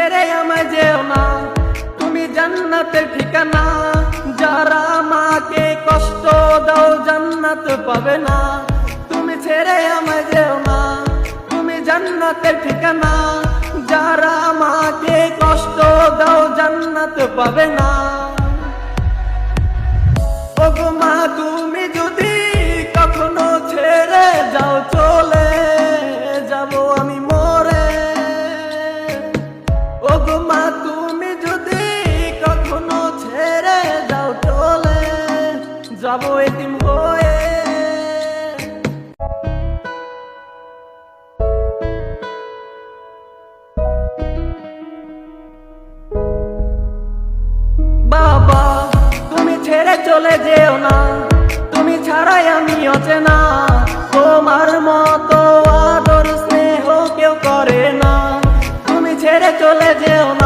ছেড়ে আমায় যেও না, তুমি জান্নাতের ঠিকানা। যারা আমাকে কষ্ট দাও জান্নাত পাবে না। তুমি ছেড়ে আমায় যেও না, তুমি জান্নাতের ঠিকানা। যারা আমাকে কষ্ট দাও জান্নাত পাবে না। ওগো মা তুমি যদি কখনো ছেড়ে যাও চলে যাব আমি মরে। ওগো মা তুমি যদি কখনো ছেড়ে যাও চলে যাব এতিম হয়ে। বাবা তুমি ছেড়ে চলে যেও না, তুমি ছাড়াই আমি অচেনা। তোমার মতো আদর স্নেহ কেউ করে না। তুমি ছেড়ে চলে যেও না,